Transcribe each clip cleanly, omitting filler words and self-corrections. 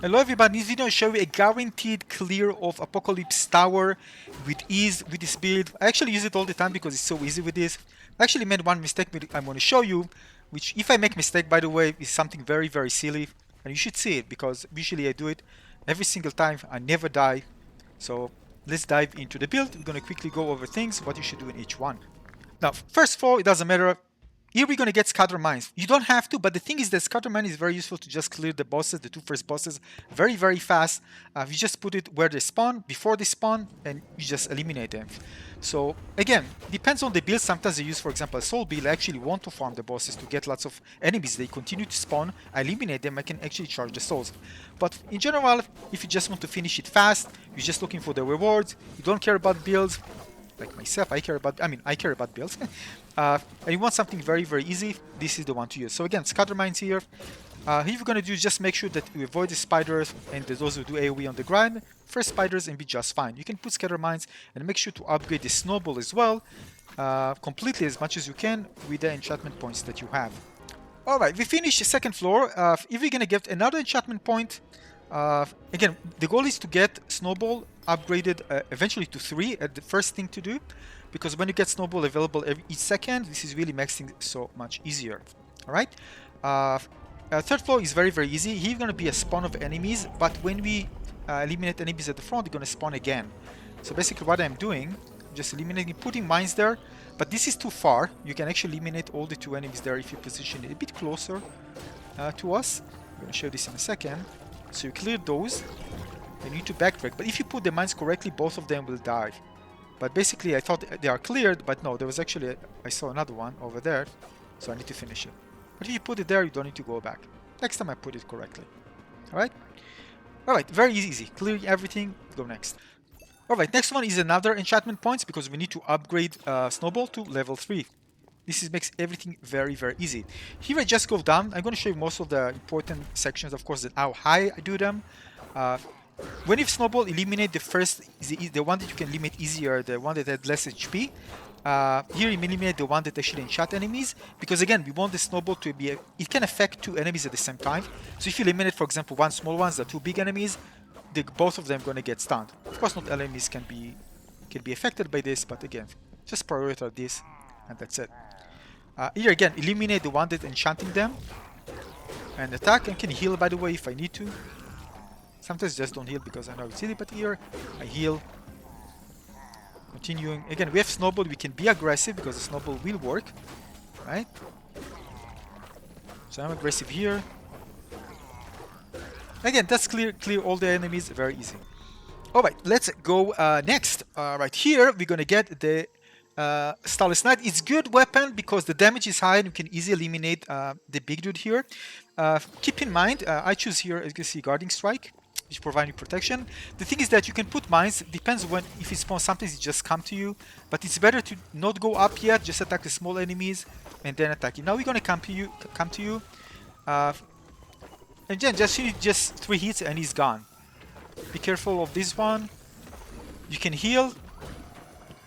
Hello everybody, this video will show you a guaranteed clear of Apocalypse Tower with ease with this build. I actually use it all the time because it's so easy with this. I actually made one mistake I'm going to show you, which if I make mistake by the way is something very silly, and you should see it because usually I do it every single time. I never die. So let's dive into the build. We're going to quickly go over things, what you should do in each one. Now, first of all, it doesn't matter. Here we're going to get scatter mines. You don't have to, but the thing is that scatter mine is very useful to just clear the bosses, the two first bosses, very fast. You just put it where they spawn, before they spawn, and you just eliminate them. So again, depends on the build. Sometimes they use, for example, a soul build. I actually want to farm the bosses to get lots of enemies. They continue to spawn. I eliminate them. I can actually charge the souls. But in general, if you just want to finish it fast, you're just looking for the rewards. You don't care about builds. Like myself, I care about builds. And you want something very easy, this is the one to use. So again, scatter mines here. Here you're going to do is just make sure that you avoid the spiders and those who do AoE on the ground. First spiders and be just fine. You can put scatter mines and make sure to upgrade the snowball as well, completely as much as you can with the enchantment points that you have. Alright, we finished the second floor. If we're going to get another enchantment point, again, the goal is to get Snowball upgraded eventually to 3 at the first thing to do, because when you get Snowball available each second, this is really makes things so much easier. Alright, third floor is very easy. Here going to be a spawn of enemies, but when we eliminate enemies at the front, they're going to spawn again. So basically what I'm doing, just eliminating, putting mines there, but this is too far. You can actually eliminate all the 2 enemies there if you position it a bit closer to us. I'm going to show this in a second. So you clear those, and you need to backtrack. But if you put the mines correctly, both of them will die. But basically, I thought they are cleared, but no, there was actually, I saw another one over there, so I need to finish it. But if you put it there, you don't need to go back. Next time I put it correctly. Alright? Alright, very easy. Clear everything, go next. Alright, next one is another enchantment points, because we need to upgrade Snowball to level 3. This makes everything very easy. Here I just go down. I'm going to show you most of the important sections, of course, how high I do them. When you Snowball, eliminate the first, the one that you can eliminate easier, the one that had less HP. Here you eliminate the one that actually enchant enemies, because again, we want the Snowball to be, it can affect 2 enemies at the same time. So if you eliminate, for example, 1 small one, the 2 big enemies, both of them are going to get stunned. Of course, not all enemies can be affected by this, but again, just prioritize this, and that's it. Here again, eliminate the one that enchanting them and attack, and can heal by the way if I need to. Sometimes just don't heal because I know it's silly, but here I heal. Continuing. Again, we have Snowball, we can be aggressive because the Snowball will work. Right? So I'm aggressive here. Again, that's clear all the enemies, very easy. Alright, let's go next. Right here, we're gonna get the Starless Knight. It's good weapon because the damage is high and you can easily eliminate the big dude here. Keep in mind, I choose here, as you can see, Guarding Strike, which provide you protection. The thing is that you can put mines, depends when, if it spawns, sometimes it just come to you, but it's better to not go up yet, just attack the small enemies and then attack you. Now we're gonna come to you, and then just 3 hits and he's gone. Be careful of this one. You can heal.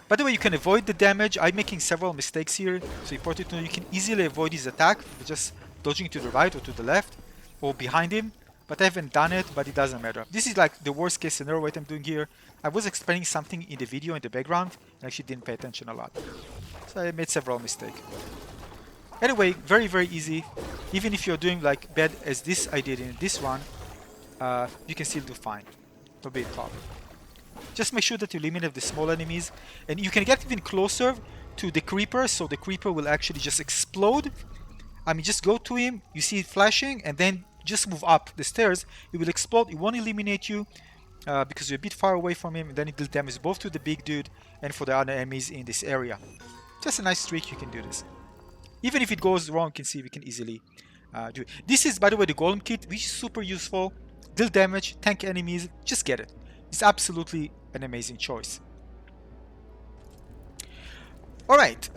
By the way, you can avoid the damage. I'm making several mistakes here, so important to know you can easily avoid his attack by just dodging to the right or to the left or behind him. But I haven't done it, but it doesn't matter. This is like the worst case scenario what I'm doing here. I was explaining something in the video in the background and actually didn't pay attention a lot. So I made several mistakes. Anyway, very easy. Even if you're doing like bad as this I did in this one, you can still do fine. No big problem. Just make sure that you eliminate the small enemies, and you can get even closer to the creeper, so the creeper will actually just explode. I mean, just go to him, you see it flashing, and then just move up the stairs. It will explode, it won't eliminate you because you're a bit far away from him, and then it will damage both to the big dude and for the other enemies in this area. Just a nice trick, you can do this. Even if it goes wrong, you can see we can easily do it. This is, by the way, the Golem Kit, which is super useful. Deal damage, tank enemies, just get it. It's absolutely an amazing choice. Alright,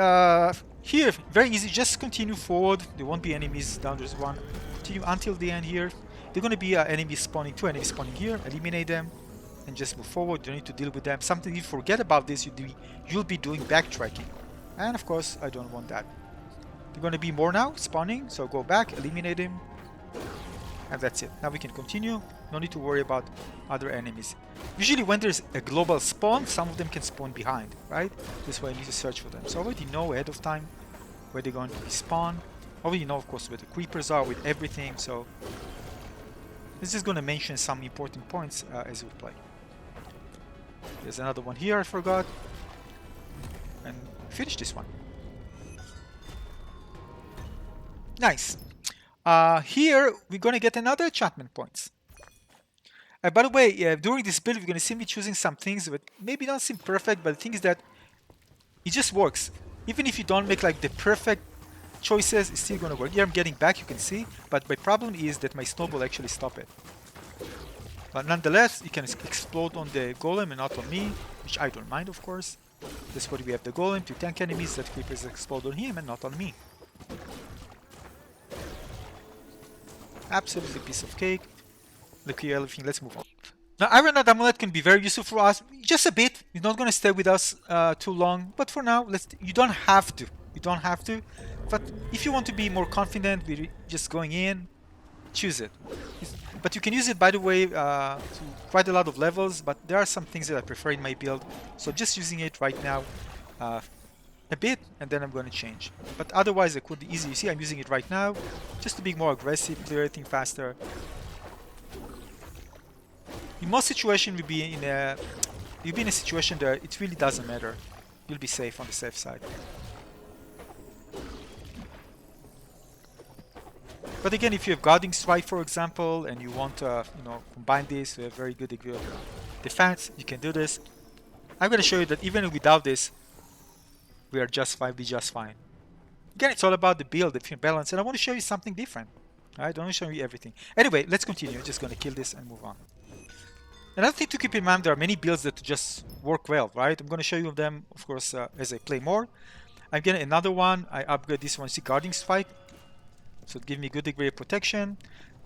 here, very easy, just continue forward. There won't be enemies down this one. Continue until the end here. There are going to be enemies spawning, 2 enemies spawning here. Eliminate them and just move forward. You don't need to deal with them. Something you forget about this, you'll be doing backtracking. And of course, I don't want that. There are going to be more now spawning, so go back, eliminate him. And that's it. Now we can continue. No need to worry about other enemies. Usually when there's a global spawn, some of them can spawn behind, right? This way I need to search for them. So I already know ahead of time where they're going to be spawned. I already know, of course, where the creepers are with everything, so this is going to mention some important points as we play. There's another one here I forgot. And finish this one. Nice. Here we're going to get another enchantment points. By the way, during this build we're going to see me choosing some things that maybe don't seem perfect, but the thing is that it just works. Even if you don't make like the perfect choices, it's still going to work. Here I'm getting back, you can see, but my problem is that my snowball actually stopped it. But nonetheless, it can explode on the golem and not on me, which I don't mind, of course. That's why we have the golem to tank enemies, that creepers explode on him and not on me. Absolutely piece of cake. Look here, everything. Let's move on. Now, Iron Knight Amulet can be very useful for us, just a bit. You're not going to stay with us too long, but for now, you don't have to. You don't have to. But if you want to be more confident with just going in, choose it. But you can use it, by the way, to quite a lot of levels, but there are some things that I prefer in my build. So just using it right now a bit, and then I'm going to change. But otherwise, it could be easy. You see, I'm using it right now just to be more aggressive, clear everything faster. In most situations, you'll be in a situation that it really doesn't matter. You'll be safe on the safe side. But again, if you have Guarding Strike, for example, and you want to, combine this with a very good degree of defense, you can do this. I'm going to show you that even without this, we are just fine. We're just fine. Again, it's all about the build, the balance, and I want to show you something different. I don't want to show you everything. Anyway, let's continue. I'm just going to kill this and move on. Another thing to keep in mind, there are many builds that just work well, right? I'm going to show you them, of course, as I play more. I'm getting another one. I upgrade this one, see, Guarding Strike. So it gives me a good degree of protection.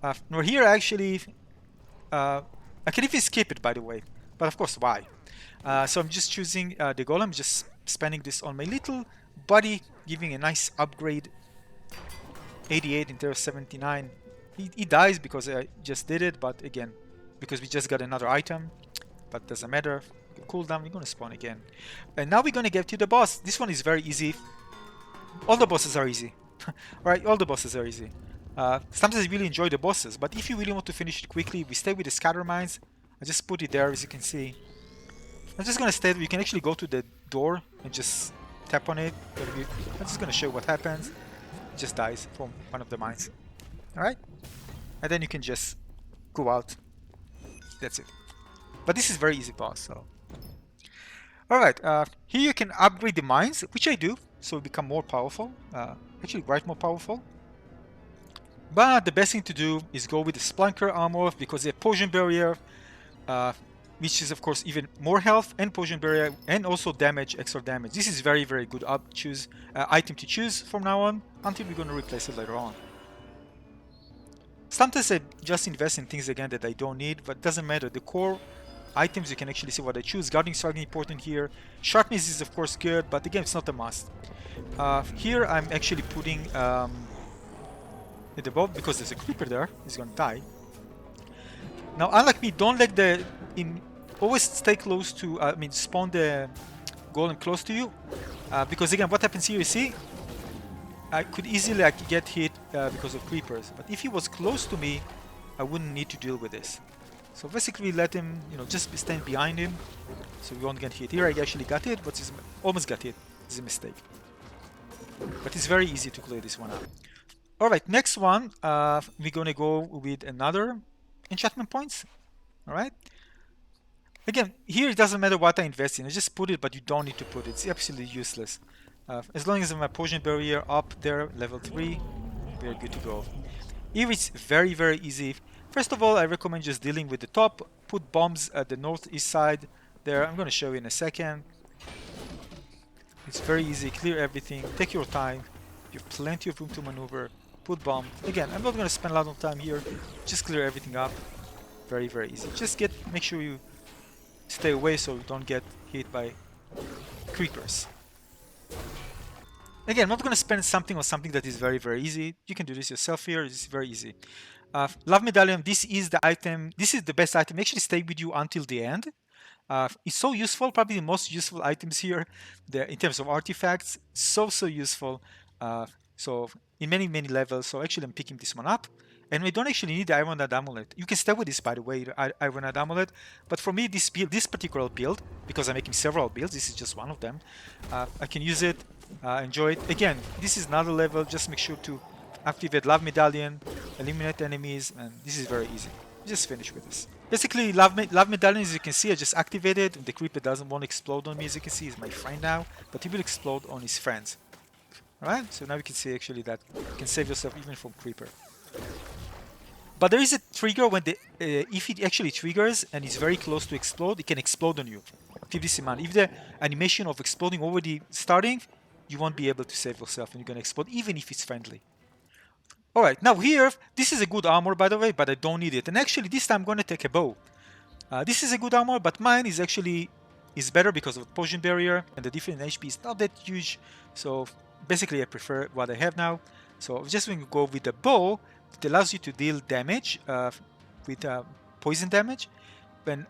Now here, actually, I can even skip it, by the way. But of course, why? So I'm just choosing the Golem, just spending this on my little buddy, giving a nice upgrade. 88 instead of 79. He dies because I just did it, but again, because we just got another item, but doesn't matter. Cooldown, we're gonna spawn again. And now we're gonna get to the boss. This one is very easy. All the bosses are easy. Alright, all the bosses are easy. Sometimes I really enjoy the bosses, but if you really want to finish it quickly, we stay with the scatter mines. I just put it there, as you can see. I'm just gonna stay. You can actually go to the door and just tap on it. I'm just gonna show you what happens. It just dies from one of the mines. Alright? And then you can just go out. That's it. But this is very easy boss, so. Alright, here you can upgrade the mines, which I do, so become more powerful. Actually, quite more powerful. But the best thing to do is go with the Splunker armor, because they have Poison Barrier, which is of course even more health, and Poison Barrier, and also damage, extra damage. This is very, very good item to choose from now on, until we're going to replace it later on. Sometimes I just invest in things again that I don't need, but it doesn't matter. The core items, you can actually see what I choose. Guarding Strike is important here. Sharpness is of course good, but again, it's not a must. Here I'm actually putting at the bow, because there's a creeper there. He's gonna die. Now, unlike me, don't let always stay close to. Spawn the golem close to you, because again, what happens here? You see, I could easily get hit because of creepers. But if he was close to me, I wouldn't need to deal with this. So basically, let him, just stand behind him, so we won't get hit. Here I actually got hit, but almost got hit. It's a mistake. But it's very easy to clear this one out. Alright, next one, we're gonna go with another enchantment points. Alright? Again, here it doesn't matter what I invest in. I just put it, but you don't need to put it. It's absolutely useless. As long as I have my Poison Barrier up there, level 3, we're good to go. Here it's very, very easy. First of all, I recommend just dealing with the top. Put bombs at the northeast side there. I'm gonna show you in a second. It's very easy. Clear everything. Take your time. You have plenty of room to maneuver. Put bomb. Again, I'm not going to spend a lot of time here. Just clear everything up. Very, very easy. Just make sure you stay away so you don't get hit by creepers. Again, I'm not going to spend something on something that is very, very easy. You can do this yourself here. It's very easy. Love Medallion, this is the item, this is the best item. Actually stay with you until the end. It's so useful, probably the most useful items here in terms of artifacts. So useful. So in many levels. So actually I'm picking this one up. And we don't actually need the Iron Rod Amulet. You can stay with this, by the way, the Iron Rod Amulet. But for me, this build, this particular build, because I'm making several builds, this is just one of them. I can use it, enjoy it. Again, this is another level. Just make sure to activate Love Medallion, eliminate enemies, and this is very easy. Just finish with this. Basically, Love Medallion, as you can see, I just activated. The creeper doesn't want to explode on me, as you can see. He's my friend now, but he will explode on his friends. Alright, so now you can see actually that you can save yourself even from creeper. But there is a trigger when if it actually triggers and is very close to explode, it can explode on you. Keep this in mind. If the animation of exploding already starting, you won't be able to save yourself and you're gonna explode even if it's friendly. Alright, now here, this is a good armor by the way, but I don't need it. And actually this time I'm gonna take a bow. This is a good armor, but mine is actually better because of the poison barrier and the difference in HP is not that huge. So basically I prefer what I have now. So I'm just going to go with the bow. It allows you to deal damage with poison damage. When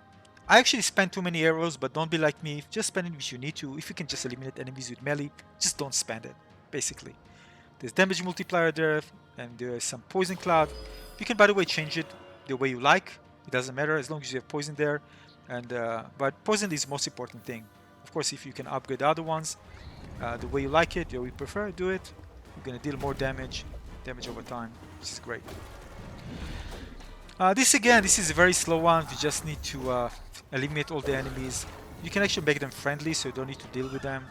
I actually spend too many arrows, but don't be like me. Just spend it if you need to. If you can just eliminate enemies with melee, just don't spend it, basically. There's damage multiplier there, and there's some poison cloud. You can, by the way, change it the way you like. It doesn't matter as long as you have poison there. And but poison is the most important thing. Of course, if you can upgrade the other ones the way you like it, the way you prefer, do it. You're gonna deal more damage over time, which is great. This is a very slow one. You just need to eliminate all the enemies. You can actually make them friendly, so you don't need to deal with them.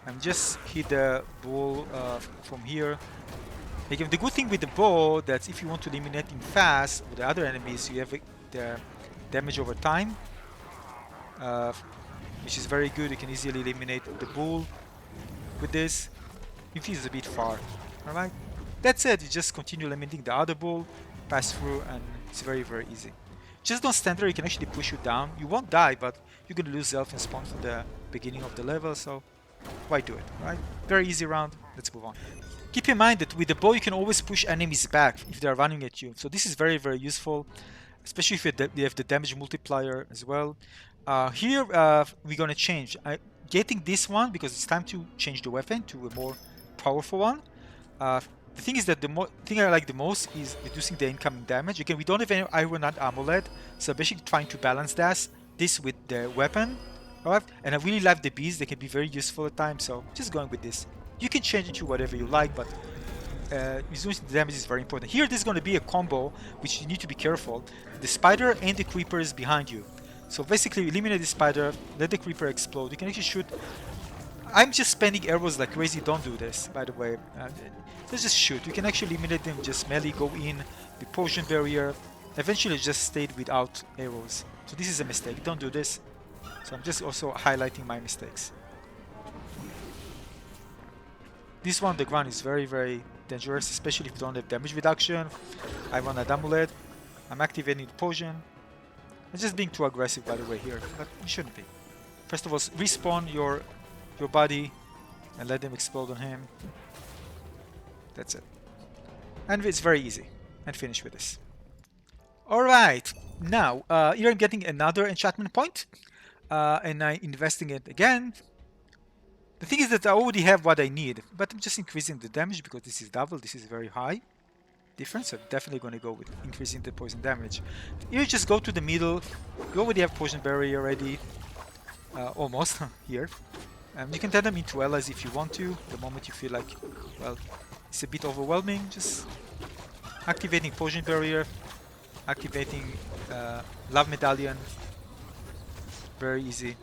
And just hit the ball from here. Again, the good thing with the bow that if you want to eliminate him fast with the other enemies, you have the damage over time, which is very good. You can easily eliminate the bull with this. If he's a bit far, alright? That's it. You just continue eliminating the other bull, pass through, and it's very easy. Just don't stand there. You can actually push you down. You won't die, but you're gonna lose health and spawn from the beginning of the level. So why do it, right? Very easy round. Let's move on. Keep in mind that with the bow you can always push enemies back if they are running at you. So this is very useful, especially if you have the damage multiplier as well. Here we're gonna change. Getting this one because it's time to change the weapon to a more powerful one. The thing is that the thing I like the most is reducing the incoming damage. Again, we don't have any Iron Rod Amulet, so basically trying to balance this with the weapon. Alright, and I really like the bees. They can be very useful at times, so just going with this. You can change it to whatever you like, but reducing the damage is very important. Here, there's going to be a combo, which you need to be careful. The spider and the creeper is behind you. So basically, eliminate the spider, let the creeper explode. You can actually shoot. I'm just spending arrows like crazy. Don't do this, by the way. Let's just shoot. You can actually eliminate them, just melee, go in, the poison barrier. Eventually, just stayed without arrows. So this is a mistake. Don't do this. So I'm just also highlighting my mistakes. This one, the ground is very dangerous, especially if you don't have damage reduction. I run a amulet. I'm activating the potion. I'm just being too aggressive, by the way, here, but you shouldn't be. First of all, respawn your body and let them explode on him. That's it. And it's very easy. And finish with this. Alright, now here I'm getting another enchantment point. And I'm investing it again. The thing is that I already have what I need, but I'm just increasing the damage because this is double, this is very high difference. So I'm definitely going to go with increasing the poison damage. Here just go to the middle. You already have poison barrier already, almost here. You can turn them into allies if you want to. The moment you feel like, well, it's a bit overwhelming, just activating poison barrier, activating love medallion. Very easy.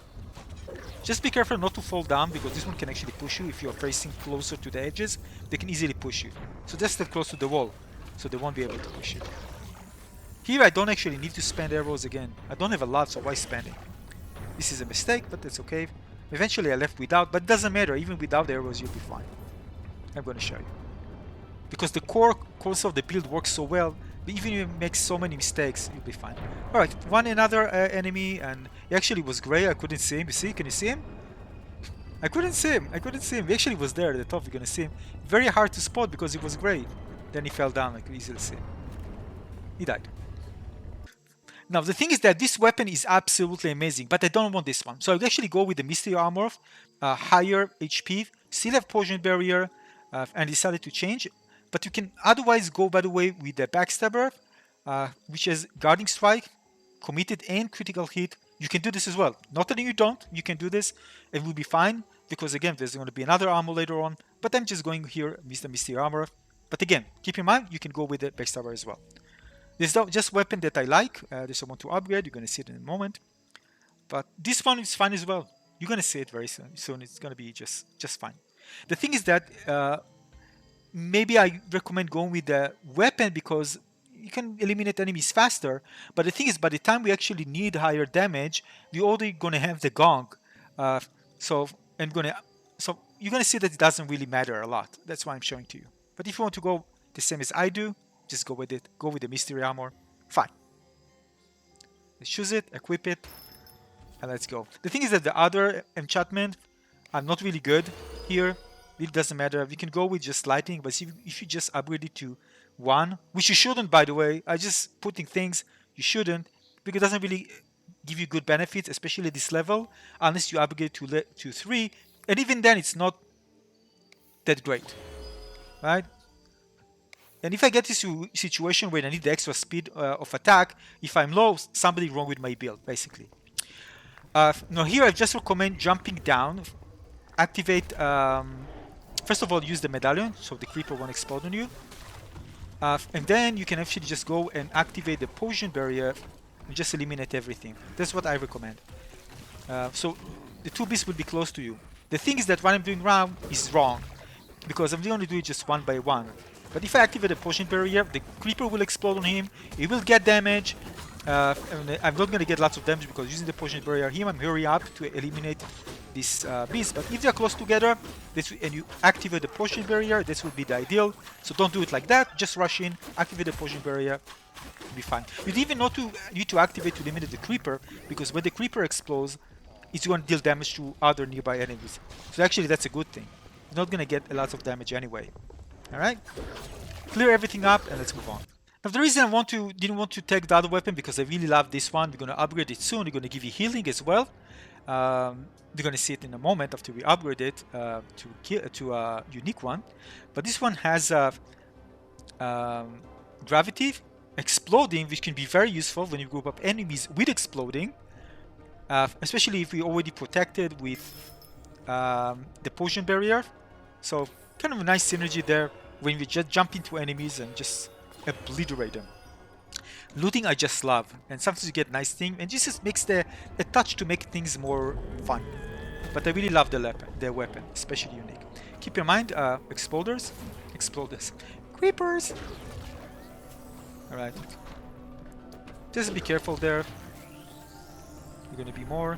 Just be careful not to fall down because this one can actually push you. If you're facing closer to the edges, they can easily push you. So just stay close to the wall, so they won't be able to push you. Here I don't actually need to spend arrows again. I don't have a lot, so why spending? This is a mistake, but that's okay. Eventually I left without, but it doesn't matter. Even without arrows, you'll be fine. I'm going to show you. Because the course of the build works so well, but even if you make so many mistakes, you'll be fine. Alright, one another enemy, and he actually was gray. I couldn't see him. You see? Can you see him? I couldn't see him. He actually was there at the top. You're gonna see him. Very hard to spot because he was gray. Then he fell down. I could easily see him. He died. Now the thing is that this weapon is absolutely amazing, but I don't want this one. So I'll actually go with the Mystery Armor, higher HP, still have Poison Barrier, and decided to change. But you can otherwise go, by the way, with the Backstabber, which is Guarding Strike, Committed and Critical Hit. You can do this as well. Not that you don't, you can do this. It will be fine, because again, there's going to be another armor later on. But I'm just going here with the Mystery Armor. But again, keep in mind, you can go with the Backstabber as well. This is just weapon that I like. This I want to upgrade. You're going to see it in a moment. But this one is fine as well. You're going to see it very soon. Soon it's going to be just fine. The thing is that maybe I recommend going with the weapon because you can eliminate enemies faster. But the thing is, by the time we actually need higher damage, we're already going to have the gong. So you're going to see that it doesn't really matter a lot. That's why I'm showing to you. But if you want to go the same as I do, just go with it. Go with the Mystery Armor. Fine. Let's choose it, equip it, and let's go. The thing is that the other enchantment are not really good here. It doesn't matter. We can go with just lighting, but if you just upgrade it to 1, which you shouldn't, by the way. I just putting things you shouldn't, because it doesn't really give you good benefits, especially at this level, unless you upgrade to 3, and even then it's not that great, right? And if I get this situation where I need the extra speed of attack, if I'm low, something wrong with my build, basically. Now here I just recommend jumping down, activate, first of all use the medallion, so the creeper won't explode on you. And then you can actually just go and activate the poison barrier and just eliminate everything. That's what I recommend. So the 2 beasts will be close to you. The thing is that what I'm doing now is wrong, because I'm going to do it just 1 by 1. But if I activate the potion barrier, the creeper will explode on him, he will get damage, and I'm not going to get lots of damage because using the potion barrier him, I'm hurry up to eliminate this beast. But if they're close together, and you activate the potion barrier, this would be the ideal. So don't do it like that, just rush in, activate the potion barrier, it'll be fine. You even not to need to activate to eliminate the creeper, because when the creeper explodes, it's going to deal damage to other nearby enemies. So actually that's a good thing. You're not going to get a lot of damage anyway. Alright, clear everything up and let's move on. Now the reason I didn't want to take the other weapon, because I really love this one. We're going to upgrade it soon. We're going to give you healing as well. We're going to see it in a moment after we upgrade it to a unique one. But this one has gravity, exploding, which can be very useful when you group up enemies with exploding. Especially if we already protected with the potion barrier. So kind of a nice synergy there when we just jump into enemies and just obliterate them. Looting I just love, and sometimes you get nice things, and just makes a touch to make things more fun. But I really love the weapon, especially unique. Keep in mind, exploders, creepers. All right, just be careful there. You're gonna be more.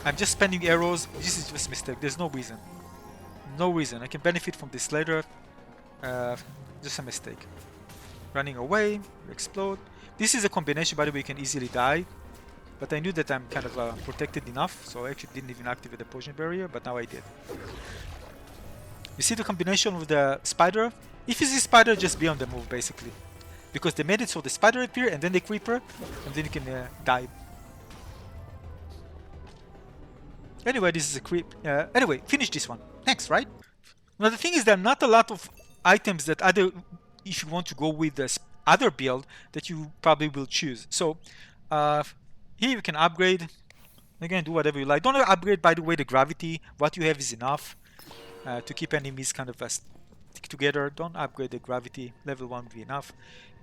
I'm just spending arrows. This is just a mistake. There's no reason. No reason. I can benefit from this later. Just a mistake. Running away, explode. This is a combination, by the way, you can easily die. But I knew that I'm kind of protected enough, so I actually didn't even activate the potion barrier, but now I did. You see the combination with the spider? If you see spider, just be on the move, basically. Because they made it so the spider appear, and then the creeper, and then you can die. Anyway, this is a creep. Anyway, finish this one. Next, right? Now the thing is, there are not a lot of items that if you want to go with this other build, that you probably will choose. So here you can upgrade. Again, do whatever you like. Don't upgrade, by the way, the gravity. What you have is enough to keep enemies kind of stick together. Don't upgrade the gravity. Level 1 will be enough.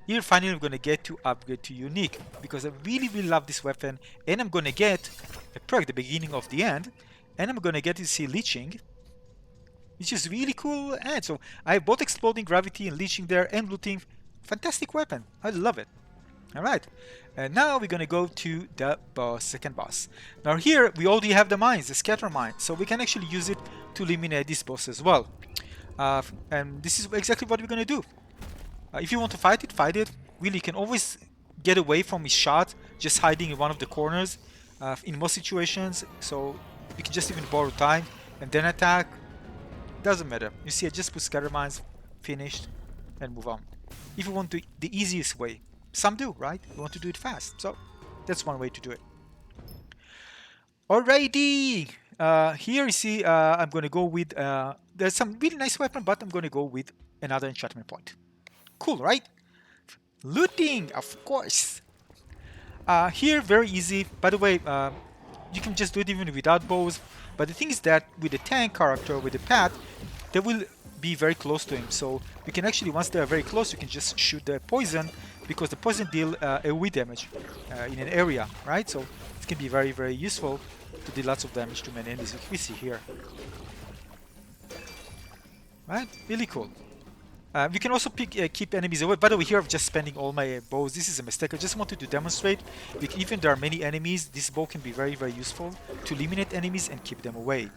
Here finally I'm going to get to upgrade to unique, because I really love this weapon, and I'm going to get a perk at the beginning of the end, and I'm going to get to see leeching, which is really cool. And so I have both exploding gravity and leeching there, and looting. Fantastic weapon. I love it. Alright, and now we're going to go to the boss, second boss. Now here we already have the mines, the scatter mine, so we can actually use it to eliminate this boss as well. And this is exactly what we're going to do. If you want to fight it. Really, you can always get away from his shot just hiding in one of the corners in most situations. So you can just even borrow time and then attack. Doesn't matter. You see, I just put scatter mines, finished, and move on. if you want the easiest way. Some do, right? You want to do it fast. So that's one way to do it. Alrighty. Here you see I'm going to go with, there's some really nice weapon, but I'm going to go with another enchantment point. Cool, right? Looting, of course. Here, very easy. By the way, you can just do it even without bows. But the thing is that with the tank character, with the pet, they will be very close to him. So you can actually, once they are very close, you can just shoot the poison, because the poison deal AoE damage in an area, right? So it can be very, very useful to do lots of damage to many enemies. We see here, right? Really cool. We can also keep enemies away. By the way, here I'm just spending all my bows. This is a mistake. I just wanted to demonstrate that even there are many enemies, this bow can be very, very useful to eliminate enemies and keep them away.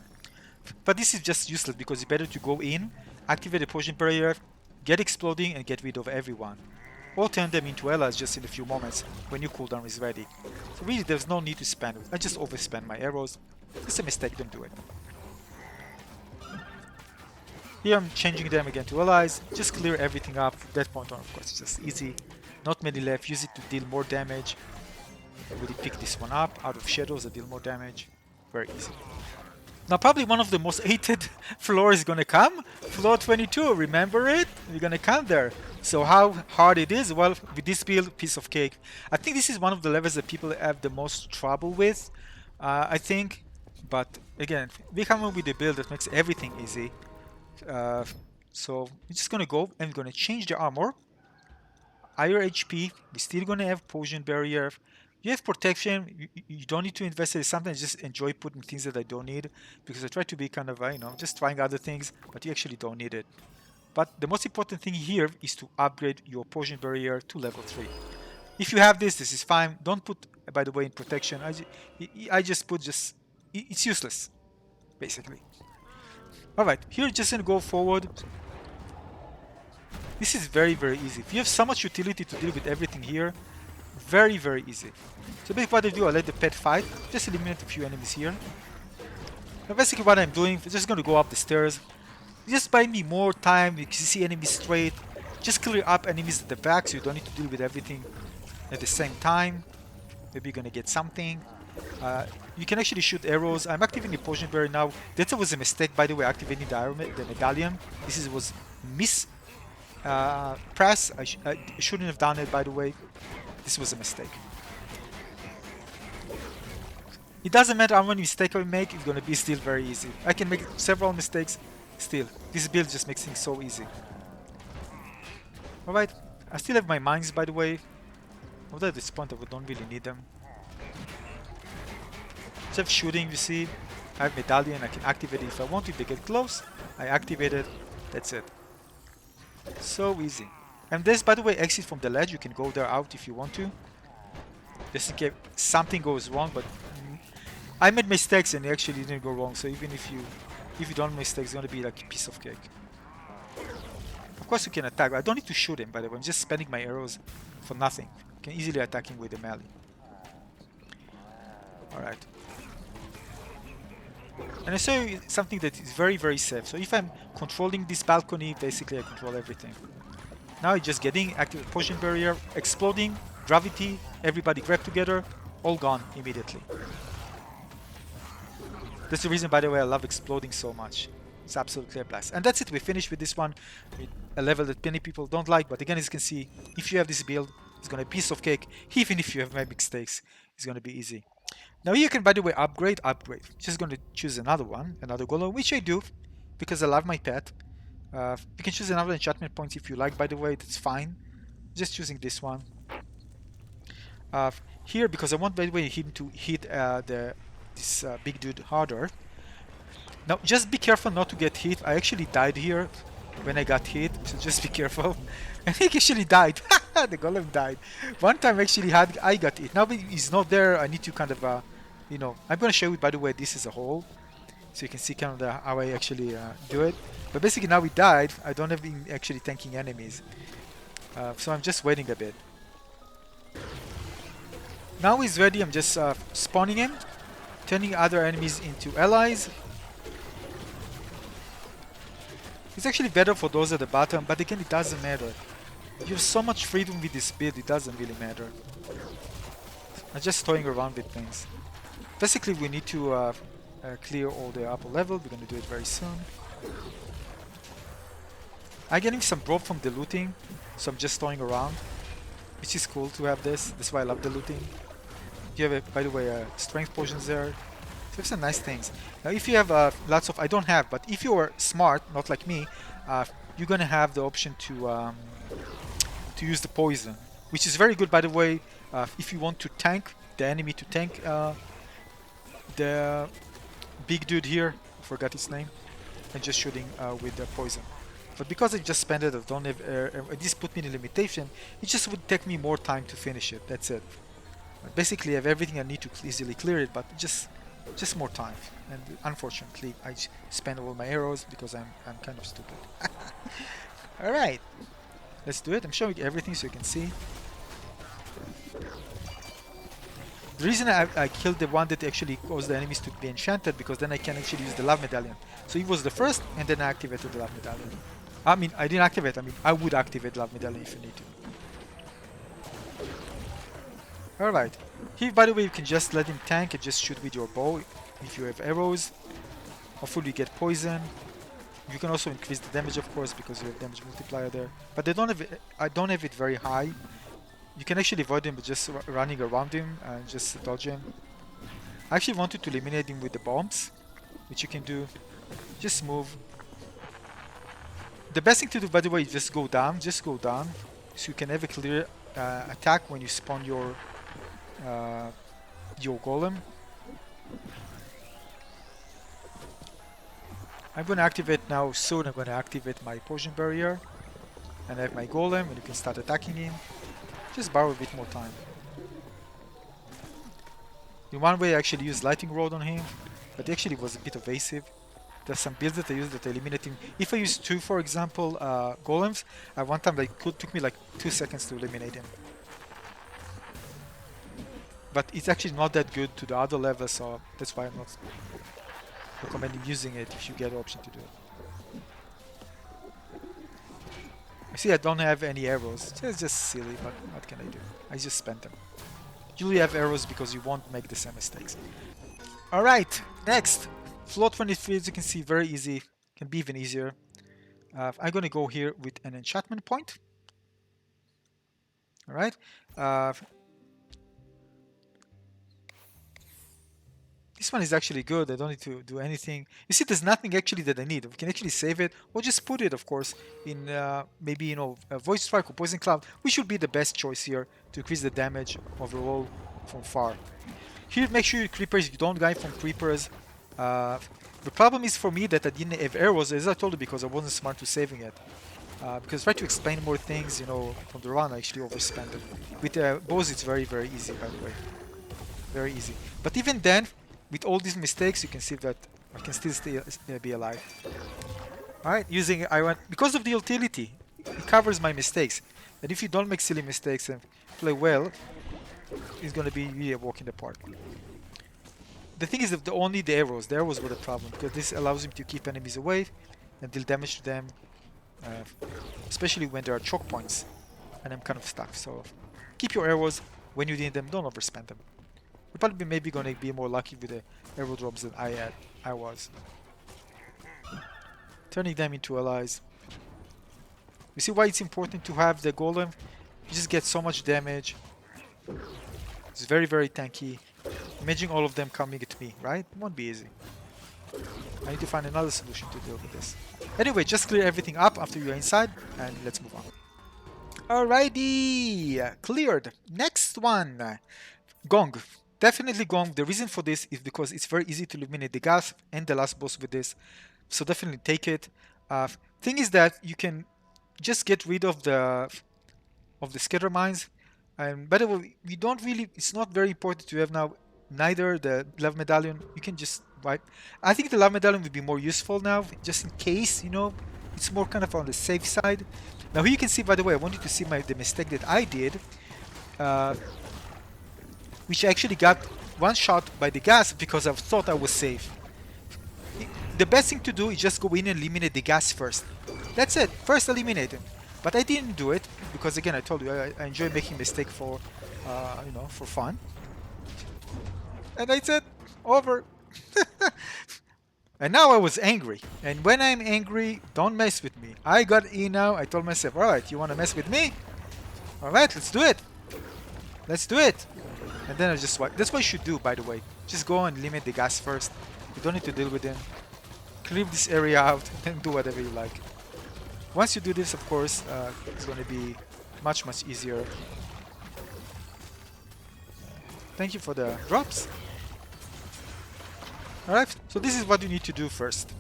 But this is just useless because it's better to go in, activate the poison barrier, get exploding, and get rid of everyone. Or turn them into allies just in a few moments when your cooldown is ready. So really, there's no need to spend. I just overspend my arrows. It's a mistake, don't do it. Here I'm changing them again to allies, just clear everything up. From that point on, of course, it's just easy. Not many left, use it to deal more damage. I really pick this one up, out of shadows, I deal more damage. Very easy. Now probably one of the most hated floors is gonna come. Floor 22, remember it? We're gonna come there. So how hard it is? Well, with this build, piece of cake. I think this is one of the levels that people have the most trouble with, I think. But again, we come up with a build that makes everything easy. So we're just gonna go and we're gonna change the armor. Higher HP, we're still gonna have poison barrier. You have protection, you don't need to invest in it. Sometimes I just enjoy putting things that I don't need, because I try to be kind of, just trying other things, but you actually don't need it. But the most important thing here is to upgrade your poison barrier to level 3. If you have this is fine. Don't put, by the way, in protection. I just put it's useless, basically. Alright, here just gonna go forward. This is very, very easy. If you have so much utility to deal with everything here, very, very easy. So basically what I do, I let the pet fight, just eliminate a few enemies here. Now basically what I'm doing, I'm just gonna go up the stairs. Just buy me more time, you can see enemies straight. Just clear up enemies at the back so you don't need to deal with everything at the same time. Maybe you're gonna get something. You can actually shoot arrows. I'm activating the potion barrier now. That was a mistake, by the way, activating the medallion. This was press. I shouldn't have done it, by the way. This was a mistake. It doesn't matter how many mistakes I make, it's gonna be still very easy. I can make several mistakes still. This build just makes things so easy. Alright, I still have my mines, by the way. Although at this point I don't really need them. Instead of shooting, you see, I have medallion, I can activate it if I want. If they get close, I activate it. That's it. So easy. And there's, by the way, exit from the ledge. You can go there out if you want to. Just in case something goes wrong, but I made mistakes and it actually didn't go wrong. So even if you don't make mistakes, it's gonna be like a piece of cake. Of course you can attack. I don't need to shoot him, by the way. I'm just spending my arrows for nothing. I can easily attack him with the melee. Alright. And I show you something that is very, very safe. So if I'm controlling this balcony, basically I control everything. Now it's just getting active poison barrier, exploding, gravity, everybody grab together, all gone immediately. That's the reason, by the way, I love exploding so much. It's absolutely a blast. And that's it, we finished with this one, with a level that many people don't like, but again, as you can see, if you have this build, it's gonna be a piece of cake. Even if you have made mistakes, it's gonna be easy. Now you can, by the way, upgrade. Just gonna choose another one, another golem, which I do, because I love my pet. You can choose another enchantment point if you like, by the way, that's fine. Just choosing this one. Here, because I want, by the way, him to hit this big dude harder. Now, just be careful not to get hit. I actually died here when I got hit, so just be careful. And he actually died. The golem died. One time actually I got hit. Now he's not there. I need to kind of, I'm going to show you, by the way, this is a hole. So you can see kind of how I actually do it. But basically now he died. I don't have him actually tanking enemies. So I'm just waiting a bit. Now he's ready. I'm just spawning him, turning other enemies into allies. It's actually better for those at the bottom, but again, it doesn't matter. You have so much freedom with this build, it doesn't really matter. I'm just toying around with things. Basically, we need to clear all the upper level. We're gonna do it very soon. I'm getting some drop from the looting, so I'm just toying around, which is cool to have this. That's why I love the looting. You have, by the way, strength potions there. So you have some nice things. Now, if you have lots of, I don't have, but if you are smart, not like me, you're gonna have the option to use the poison, which is very good, by the way, if you want to tank the enemy, to tank the big dude here. I forgot his name, and just shooting with the poison. But because I just spent it, I don't have. This put me in a limitation. It just would take me more time to finish it. That's it. Basically, I have everything I need to easily clear it, but just more time. And unfortunately, I spend all my arrows because I'm kind of stupid. All right, let's do it. I'm showing everything so you can see. The reason I killed the one that actually caused the enemies to be enchanted, because then I can actually use the love medallion. So he was the first, and then I activated the love medallion. I mean, I didn't activate. I mean, I would activate love medallion if you need to. Alright, here by the way you can just let him tank and just shoot with your bow if you have arrows. Hopefully you get poison. You can also increase the damage, of course, because you have damage multiplier there. But I don't have it very high. You can actually avoid him by just running around him and just dodge him. I actually wanted to eliminate him with the bombs, which you can do. Just move. The best thing to do, by the way, is just go down, so you can have a clear attack when you spawn your golem. I'm gonna activate now soon. I'm gonna activate my poison barrier, and I have my golem, and you can start attacking him. Just borrow a bit more time. In one way, I actually used lightning rod on him, but he actually was a bit evasive. There's some builds that I used that eliminate him. If I use two, for example, golems, at one time took me like 2 seconds to eliminate him. But it's actually not that good to the other levels, so that's why I'm not recommending using it if you get the option to do it. I see I don't have any arrows. It's just silly, but what can I do? I just spent them. Usually have arrows because you won't make the same mistakes. Alright, next. Float 23, as you can see, very easy. Can be even easier. I'm gonna go here with an enchantment point. Alright. This one is actually good. I don't need to do anything. You see, there's nothing actually that I need. We can actually save it, or just put it, of course, in maybe, you know, a Void Strike or Poison Cloud, which would be the best choice here to increase the damage overall from far. Here, make sure creepers, you don't die from creepers. The problem is for me that I didn't have arrows, as I told you, because I wasn't smart to saving it. Because try to explain more things, you know, from the run, I actually overspent it. With bows, it's very, very easy, by the way. Very easy. But even then, with all these mistakes, you can see that I can still be alive. Alright, using because of the utility, it covers my mistakes. And if you don't make silly mistakes and play well, it's gonna be really a walk in the park. The thing is that only the arrows were the problem, because this allows him to keep enemies away and deal damage to them, especially when there are choke points and I'm kind of stuck. So keep your arrows when you need them, don't overspend them. You're probably maybe gonna be more lucky with the arrow drops than I was. Turning them into allies. You see why it's important to have the golem? You just get so much damage. It's very, very tanky. Imagine all of them coming at me, right? It won't be easy. I need to find another solution to deal with this. Anyway, just clear everything up after you're inside, and let's move on. Alrighty, cleared. Next one, Gong. Definitely Gong. The reason for this is because it's very easy to eliminate the gas and the last boss with this. So definitely take it. Thing is that you can just get rid of the scatter mines. And by the way, we don't really. It's not very important to have now neither the love medallion. You can just wipe. I think the love medallion would be more useful now, just in case, you know. It's more kind of on the safe side. Now here you can see, by the way, I wanted to see the mistake that I did. Which I actually got one shot by the gas because I thought I was safe. The best thing to do is just go in and eliminate the gas first. That's it. First eliminate him. But I didn't do it because again, I told you I enjoy making mistake for, for fun. And I said, over. And now I was angry. And when I'm angry, don't mess with me. I got in now. I told myself, alright, you want to mess with me? Alright, let's do it. Let's do it. And then I just that's what you should do, by the way. Just go and limit the gas first. You don't need to deal with him. Clear this area out and do whatever you like. Once you do this, of course, it's going to be much, much easier. Thank you for the drops. Alright, so this is what you need to do first.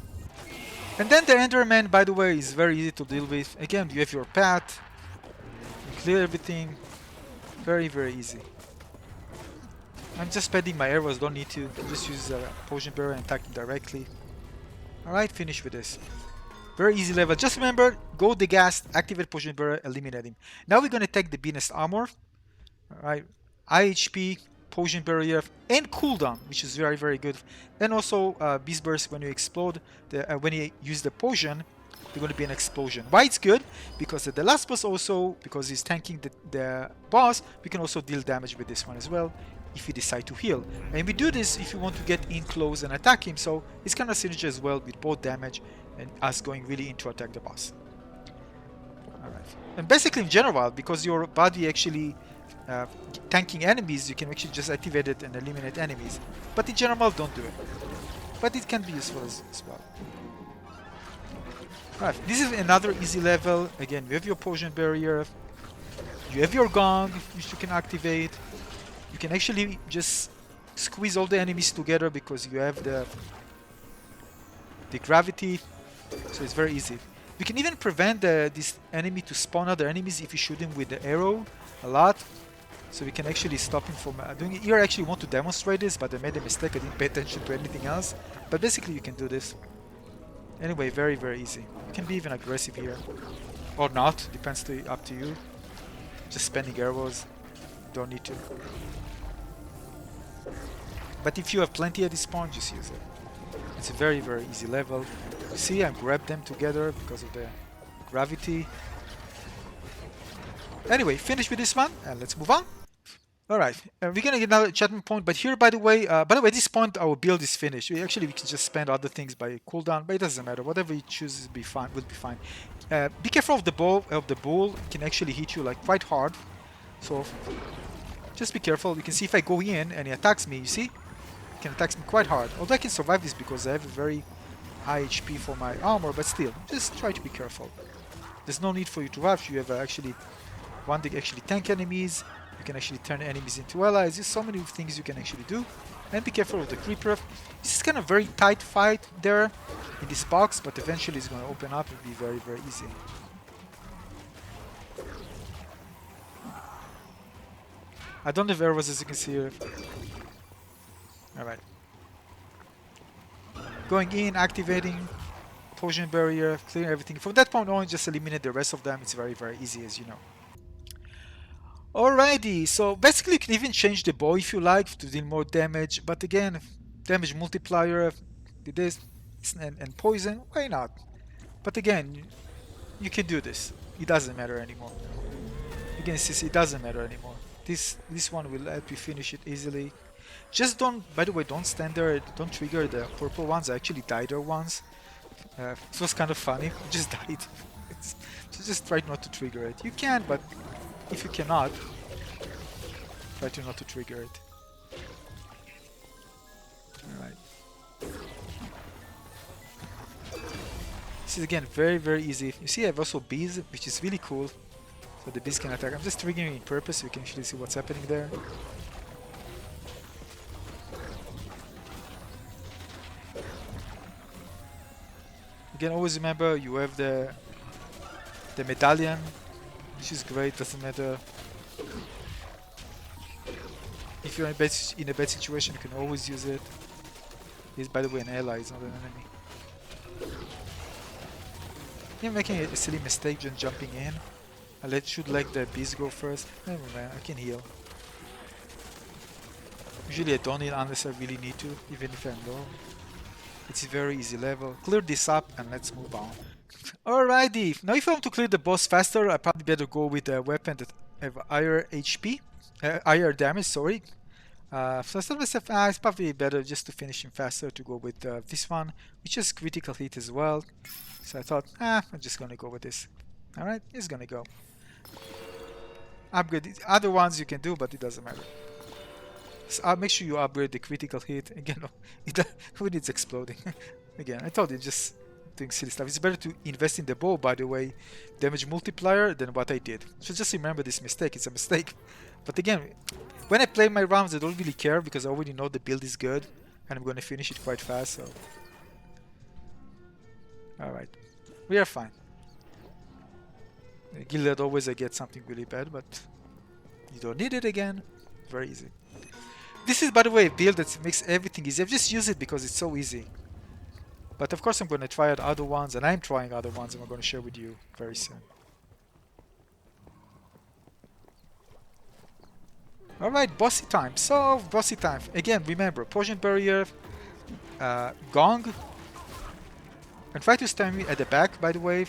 And then the Enderman, by the way, is very easy to deal with. Again, you have your path. You clear everything. Very, very easy. I'm just spending my arrows, don't need to. Just use a potion bearer and attack him directly. Alright, finish with this. Very easy level. Just remember, go the gas, activate potion bearer, eliminate him. Now we're gonna take the Beast armor. Alright, IHP, potion barrier, and cooldown, which is very, very good. And also Beast burst when you explode. When you use the potion, there's going to be an explosion. Why it's good? Because the last boss also, because he's tanking the boss, we can also deal damage with this one as well if you decide to heal. And we do this if you want to get in close and attack him, so it's kind of synergy as well with both damage and us going really in to attack the boss. Alright. And basically in general, because your body actually tanking enemies, you can actually just activate it and eliminate enemies. But in general, don't do it. But it can be useful as well. Right, this is another easy level. Again, you have your potion barrier, you have your gong, which you can activate. You can actually just squeeze all the enemies together because you have the gravity, so it's very easy. You can even prevent this enemy to spawn other enemies if you shoot him with the arrow a lot. So we can actually stop him from doing it. Here I actually want to demonstrate this, but I made a mistake. I didn't pay attention to anything else. But basically you can do this. Anyway, very, very easy. You can be even aggressive here. Or not, depends up to you. Just spending arrows. Don't need to. But if you have plenty at this point, just use it. It's a very, very easy level. You see, I grabbed them together because of the gravity. Anyway, finish with this one, and let's move on. Alright, we're gonna get another enchantment point, but here, by the way, at this point, our build is finished. We can just spend other things by cooldown, but it doesn't matter. Whatever you choose will be fine. Be careful of the bull. It can actually hit you like quite hard. So just be careful. You can see if I go in and he attacks me, you see? He can attack me quite hard. Although I can survive this because I have a very high HP for my armor, but still, just try to be careful. There's no need for you to rush. You have actually one that actually tank enemies. You can actually turn enemies into allies. There's so many things you can actually do. And be careful of the creeper. This is kind of very tight fight there in this box, but eventually it's going to open up and be very, very easy. I don't have arrows, as you can see here. Alright. Going in, activating potion barrier, clearing everything. From that point on, just eliminate the rest of them. It's very, very easy, as you know. Alrighty, so basically you can even change the bow if you like to deal more damage, but again, damage multiplier, this and poison, why not? But again, you can do this. It doesn't matter anymore. Again, it doesn't matter anymore. This one will help you finish it easily. Just don't, by the way, don't stand there, don't trigger the purple ones. I actually died there once. It was kind of funny, I just died. So just try not to trigger it. You can, but if you cannot, try to not to trigger it. Alright. This is again very, very easy. You see I have also bees, which is really cool. So the bees can attack. I'm just triggering in purpose so you can actually see what's happening there. Again, always remember you have the medallion, which is great, doesn't matter. If you're in a bad situation, you can always use it. He's, by the way, an ally, he's not an enemy. I'm making a silly mistake just jumping in. Should let the bees go first. Never mind, I can heal. Usually I don't heal unless I really need to, even if I'm low. It's a very easy level. Clear this up and let's move on. Alrighty, now if I want to clear the boss faster, I probably better go with a weapon that have higher HP, higher damage, sorry. So I thought myself, it's probably better just to finish him faster to go with this one, which is critical hit as well. So I thought, I'm just gonna go with this. Alright, it's gonna go. Upgrade the other ones you can do, but it doesn't matter. So make sure you upgrade the critical hit. Again, when it's exploding. Again, I thought it just doing silly stuff. It's better to invest in the bow, by the way, damage multiplier, than what I did. So just remember this mistake. It's a mistake. But again, when I play my rounds, I don't really care because I already know the build is good and I'm going to finish it quite fast. So, alright, we are fine. Gild always I get something really bad, but you don't need it again. Very easy. This is, by the way, a build that makes everything easy. I've just used it because it's so easy. But of course I'm going to try out other ones, and I'm trying other ones, and I'm going to share with you very soon. Alright, bossy time. So, bossy time. Again, remember, Poison Barrier, Gong, and try to stand me at the back, by the way.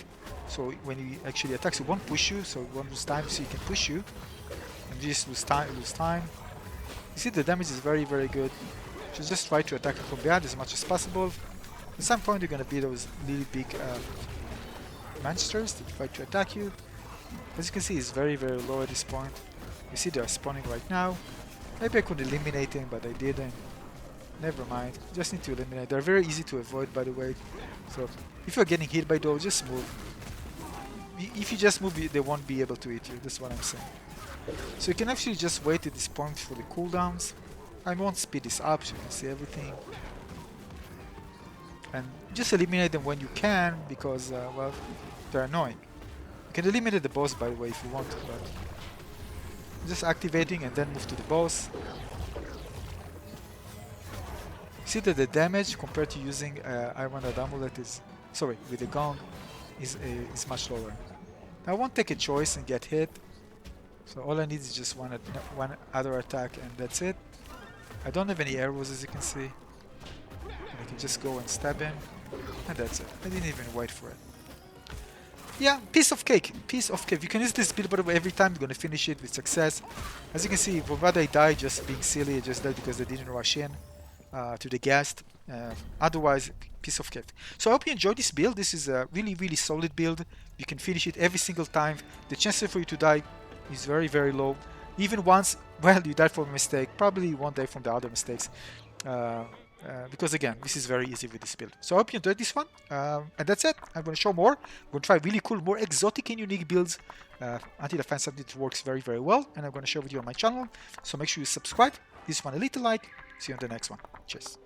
So when he actually attacks, he won't push you, so he won't lose time, so he can push you. And just lose time. You see, the damage is very, very good. So just try to attack him from behind as much as possible. At some point, you're gonna be those really big monsters that try to attack you. As you can see, he's very, very low at this point. You see, they're spawning right now. Maybe I could eliminate him, but I didn't. Never mind. Just need to eliminate. They're very easy to avoid, by the way. So if you're getting hit by those, just move. If you just move, they won't be able to hit you. That's what I'm saying. So you can actually just wait at this point for the cooldowns. I won't speed this up so you can see everything. And just eliminate them when you can because, well, they're annoying. You can eliminate the boss, by the way, if you want to, but just activating and then move to the boss. See that the damage compared to using Iron Amulet is, sorry, with the Gong is much lower. I won't take a choice and get hit. So all I need is just one other attack and that's it. I don't have any arrows, as you can see. I can just go and stab him, and that's it. I didn't even wait for it. Yeah, piece of cake, piece of cake. You can use this build, by the way, every time. You're gonna finish it with success. As you can see, whether I died just being silly, I just died because I didn't rush in to the ghast. Otherwise, piece of cake. So I hope you enjoyed this build. This is a really, really solid build. You can finish it every single time. The chances for you to die is very, very low. Even once, well, you died from a mistake. Probably you won't die from the other mistakes. Because again, this is very easy with this build. So I hope you enjoyed this one, and that's it. I'm going to show more. I'm going to try really cool, more exotic and unique builds until I find something that works very, very well, and I'm going to share with you on my channel. So make sure you subscribe, give this one a little like. See you on the next one. Cheers.